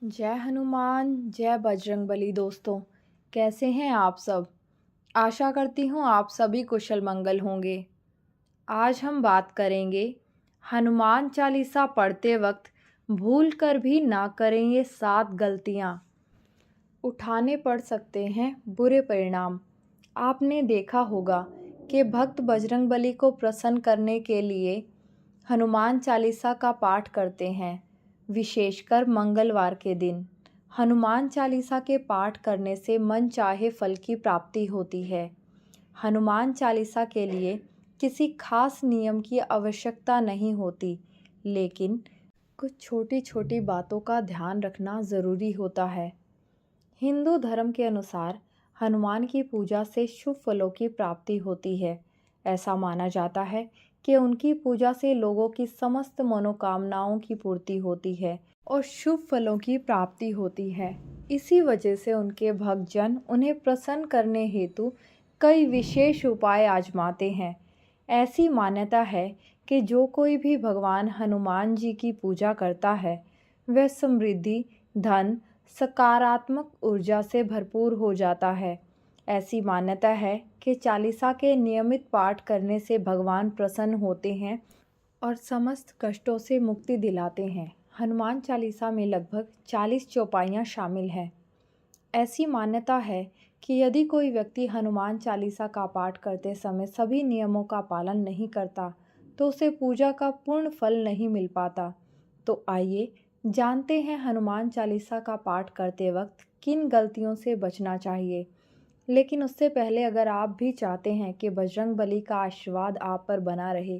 जय हनुमान जय बजरंगबली। दोस्तों, कैसे हैं आप सब। आशा करती हूँ आप सभी कुशल मंगल होंगे। आज हम बात करेंगे हनुमान चालीसा पढ़ते वक्त भूल कर भी ना करें ये 7 गलतियाँ, उठाने पड़ सकते हैं बुरे परिणाम। आपने देखा होगा कि भक्त बजरंगबली को प्रसन्न करने के लिए हनुमान चालीसा का पाठ करते हैं, विशेषकर मंगलवार के दिन। हनुमान चालीसा के पाठ करने से मन चाहे फल की प्राप्ति होती है। हनुमान चालीसा के लिए किसी खास नियम की आवश्यकता नहीं होती, लेकिन कुछ छोटी छोटी बातों का ध्यान रखना ज़रूरी होता है। हिंदू धर्म के अनुसार हनुमान की पूजा से शुभ फलों की प्राप्ति होती है। ऐसा माना जाता है कि उनकी पूजा से लोगों की समस्त मनोकामनाओं की पूर्ति होती है और शुभ फलों की प्राप्ति होती है। इसी वजह से उनके भक्तजन उन्हें प्रसन्न करने हेतु कई विशेष उपाय आजमाते हैं। ऐसी मान्यता है कि जो कोई भी भगवान हनुमान जी की पूजा करता है, वह समृद्धि, धन, सकारात्मक ऊर्जा से भरपूर हो जाता है। ऐसी मान्यता है कि चालीसा के नियमित पाठ करने से भगवान प्रसन्न होते हैं और समस्त कष्टों से मुक्ति दिलाते हैं। हनुमान चालीसा में लगभग 40 चौपाइयाँ शामिल हैं। ऐसी मान्यता है कि यदि कोई व्यक्ति हनुमान चालीसा का पाठ करते समय सभी नियमों का पालन नहीं करता, तो उसे पूजा का पूर्ण फल नहीं मिल पाता। तो आइए जानते हैं हनुमान चालीसा का पाठ करते वक्त किन गलतियों से बचना चाहिए। लेकिन उससे पहले अगर आप भी चाहते हैं कि बजरंगबली का आशीर्वाद आप पर बना रहे,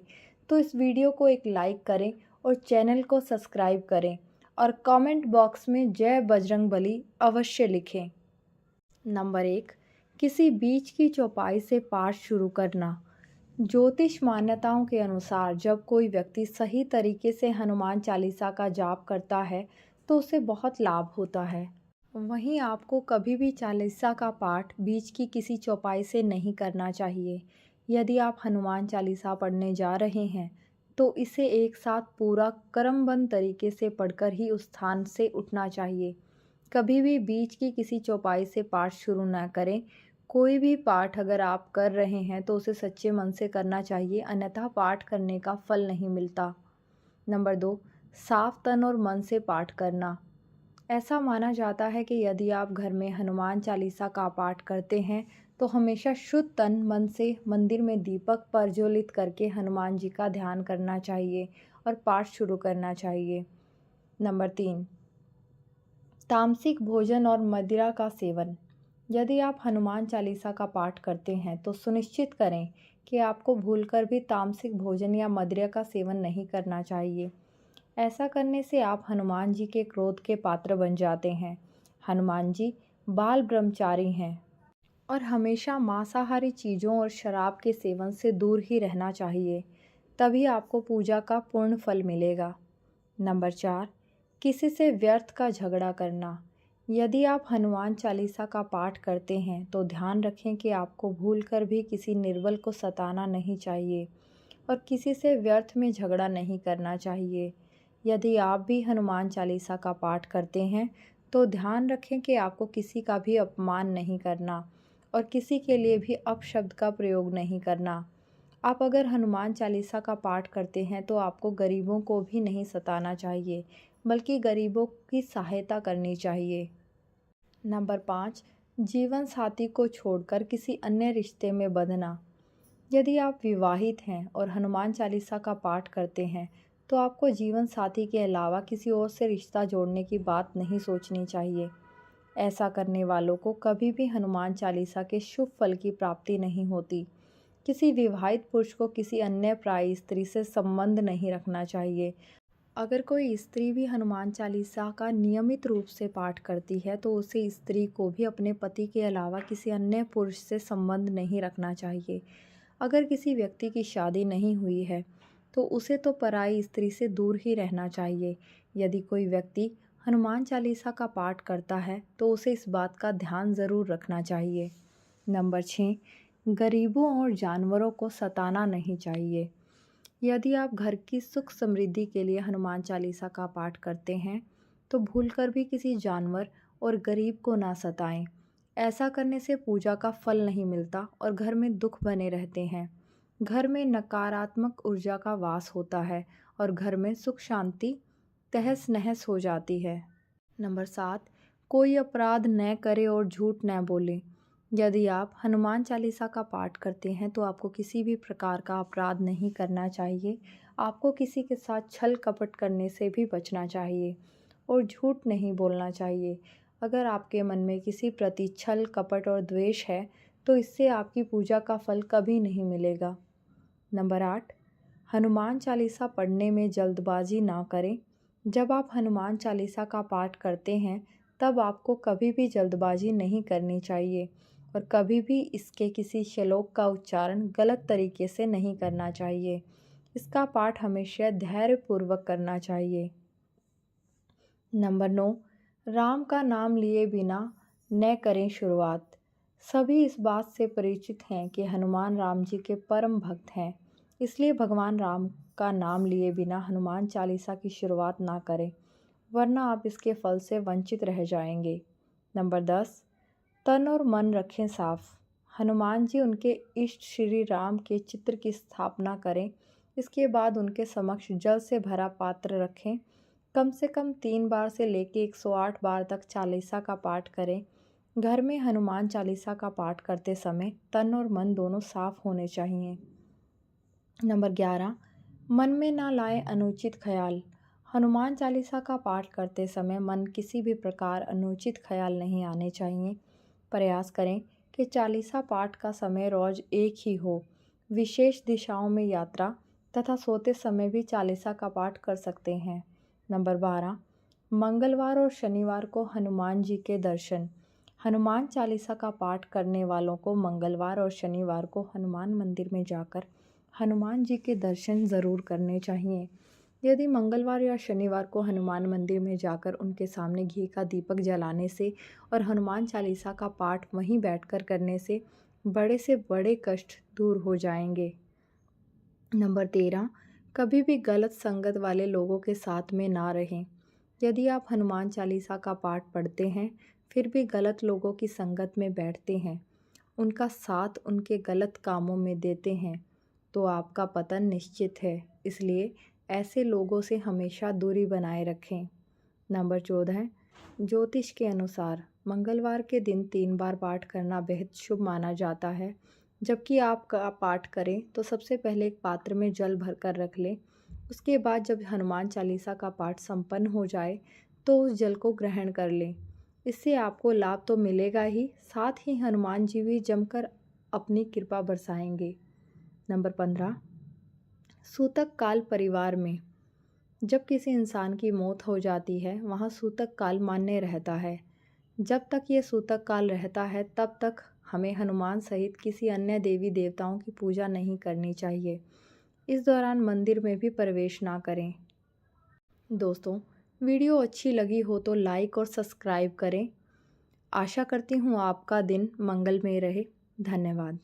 तो इस वीडियो को एक लाइक करें और चैनल को सब्सक्राइब करें और कमेंट बॉक्स में जय बजरंगबली अवश्य लिखें। नंबर 1, किसी बीच की चौपाई से पाठ शुरू करना। ज्योतिष मान्यताओं के अनुसार जब कोई व्यक्ति सही तरीके से हनुमान चालीसा का जाप करता है, तो उसे बहुत लाभ होता है। वहीं आपको कभी भी चालीसा का पाठ बीच की किसी चौपाई से नहीं करना चाहिए। यदि आप हनुमान चालीसा पढ़ने जा रहे हैं, तो इसे एक साथ पूरा क्रमबद्ध तरीके से पढ़कर ही उस स्थान से उठना चाहिए। कभी भी बीच की किसी चौपाई से पाठ शुरू ना करें। कोई भी पाठ अगर आप कर रहे हैं तो उसे सच्चे मन से करना चाहिए, अन्यथा पाठ करने का फल नहीं मिलता। नंबर 2, साफ तन और मन से पाठ करना। ऐसा माना जाता है कि यदि आप घर में हनुमान चालीसा का पाठ करते हैं, तो हमेशा शुद्ध तन मन से मंदिर में दीपक प्रज्वलित करके हनुमान जी का ध्यान करना चाहिए और पाठ शुरू करना चाहिए। नंबर 3, तामसिक भोजन और मदिरा का सेवन। यदि आप हनुमान चालीसा का पाठ करते हैं, तो सुनिश्चित करें कि आपको भूलकर भी तामसिक भोजन या मदिरा का सेवन नहीं करना चाहिए। ऐसा करने से आप हनुमान जी के क्रोध के पात्र बन जाते हैं। हनुमान जी बाल ब्रह्मचारी हैं और हमेशा मांसाहारी चीज़ों और शराब के सेवन से दूर ही रहना चाहिए, तभी आपको पूजा का पूर्ण फल मिलेगा। नंबर 4, किसी से व्यर्थ का झगड़ा करना। यदि आप हनुमान चालीसा का पाठ करते हैं, तो ध्यान रखें कि आपको भूलकर भी किसी निर्बल को सताना नहीं चाहिए और किसी से व्यर्थ में झगड़ा नहीं करना चाहिए। यदि आप भी हनुमान चालीसा का पाठ करते हैं, तो ध्यान रखें कि आपको किसी का भी अपमान नहीं करना और किसी के लिए भी अपशब्द का प्रयोग नहीं करना। आप अगर हनुमान चालीसा का पाठ करते हैं, तो आपको गरीबों को भी नहीं सताना चाहिए, बल्कि गरीबों की सहायता करनी चाहिए। नंबर 5, जीवन साथी को छोड़कर किसी अन्य रिश्ते में बंधना। यदि आप विवाहित हैं और हनुमान चालीसा का पाठ करते हैं, तो आपको जीवन साथी के अलावा किसी और से रिश्ता जोड़ने की बात नहीं सोचनी चाहिए। ऐसा करने वालों को कभी भी हनुमान चालीसा के शुभ फल की प्राप्ति नहीं होती। किसी विवाहित पुरुष को किसी अन्य पराई स्त्री से संबंध नहीं रखना चाहिए। अगर कोई स्त्री भी हनुमान चालीसा का नियमित रूप से पाठ करती है, तो उसे स्त्री को भी अपने पति के अलावा किसी अन्य पुरुष से संबंध नहीं रखना चाहिए। अगर किसी व्यक्ति की शादी नहीं हुई है, तो उसे तो पराई स्त्री से दूर ही रहना चाहिए। यदि कोई व्यक्ति हनुमान चालीसा का पाठ करता है, तो उसे इस बात का ध्यान ज़रूर रखना चाहिए। नंबर 6, गरीबों और जानवरों को सताना नहीं चाहिए। यदि आप घर की सुख समृद्धि के लिए हनुमान चालीसा का पाठ करते हैं, तो भूलकर भी किसी जानवर और गरीब को ना सताएं। ऐसा करने से पूजा का फल नहीं मिलता और घर में दुख बने रहते हैं। घर में नकारात्मक ऊर्जा का वास होता है और घर में सुख शांति तहस नहस हो जाती है। नंबर 7, कोई अपराध न करे और झूठ न बोले। यदि आप हनुमान चालीसा का पाठ करते हैं तो आपको किसी भी प्रकार का अपराध नहीं करना चाहिए। आपको किसी के साथ छल कपट करने से भी बचना चाहिए और झूठ नहीं बोलना चाहिए। अगर आपके मन में किसी प्रति छल कपट और द्वेष है तो इससे आपकी पूजा का फल कभी नहीं मिलेगा। नंबर 8, हनुमान चालीसा पढ़ने में जल्दबाजी ना करें। जब आप हनुमान चालीसा का पाठ करते हैं तब आपको कभी भी जल्दबाजी नहीं करनी चाहिए और कभी भी इसके किसी श्लोक का उच्चारण गलत तरीके से नहीं करना चाहिए। इसका पाठ हमेशा धैर्यपूर्वक करना चाहिए। नंबर 9, राम का नाम लिए बिना न करें शुरुआत। सभी इस बात से परिचित हैं कि हनुमान राम जी के परम भक्त हैं, इसलिए भगवान राम का नाम लिए बिना हनुमान चालीसा की शुरुआत ना करें, वरना आप इसके फल से वंचित रह जाएंगे। नंबर 10, तन और मन रखें साफ। हनुमान जी उनके इष्ट श्री राम के चित्र की स्थापना करें। इसके बाद उनके समक्ष जल से भरा पात्र रखें। कम से कम 3 बार से लेकर 108 बार तक चालीसा का पाठ करें। घर में हनुमान चालीसा का पाठ करते समय तन और मन दोनों साफ होने चाहिए। नंबर 11, मन में ना लाए अनुचित ख्याल। हनुमान चालीसा का पाठ करते समय मन किसी भी प्रकार अनुचित ख्याल नहीं आने चाहिए। प्रयास करें कि चालीसा पाठ का समय रोज एक ही हो। विशेष दिशाओं में यात्रा तथा सोते समय भी चालीसा का पाठ कर सकते हैं। नंबर 12, मंगलवार और शनिवार को हनुमान जी के दर्शन। हनुमान चालीसा का पाठ करने वालों को मंगलवार और शनिवार को हनुमान मंदिर में जाकर हनुमान जी के दर्शन ज़रूर करने चाहिए। यदि मंगलवार या शनिवार को हनुमान मंदिर में जाकर उनके सामने घी का दीपक जलाने से और हनुमान चालीसा का पाठ वहीं बैठकर करने से बड़े कष्ट दूर हो जाएंगे। नंबर 13, कभी भी गलत संगत वाले लोगों के साथ में ना रहें। यदि आप हनुमान चालीसा का पाठ पढ़ते हैं फिर भी गलत लोगों की संगत में बैठते हैं, उनका साथ उनके गलत कामों में देते हैं तो आपका पतन निश्चित है। इसलिए ऐसे लोगों से हमेशा दूरी बनाए रखें। नंबर 14, ज्योतिष के अनुसार मंगलवार के दिन 3 बार पाठ करना बेहद शुभ माना जाता है। जबकि आप का पाठ करें तो सबसे पहले एक पात्र में जल भरकर रख लें। उसके बाद जब हनुमान चालीसा का पाठ संपन्न हो जाए तो उस जल को ग्रहण कर लें। इससे आपको लाभ तो मिलेगा ही, साथ ही हनुमान जी भी जमकर अपनी कृपा बरसाएंगे। नंबर 15, सूतक काल परिवार में। जब किसी इंसान की मौत हो जाती है वहाँ सूतक काल मान्य रहता है। जब तक ये सूतक काल रहता है तब तक हमें हनुमान सहित किसी अन्य देवी देवताओं की पूजा नहीं करनी चाहिए। इस दौरान मंदिर में भी प्रवेश ना करें। दोस्तों, वीडियो अच्छी लगी हो तो लाइक और सब्सक्राइब करें। आशा करती हूँ आपका दिन मंगलमय रहे। धन्यवाद।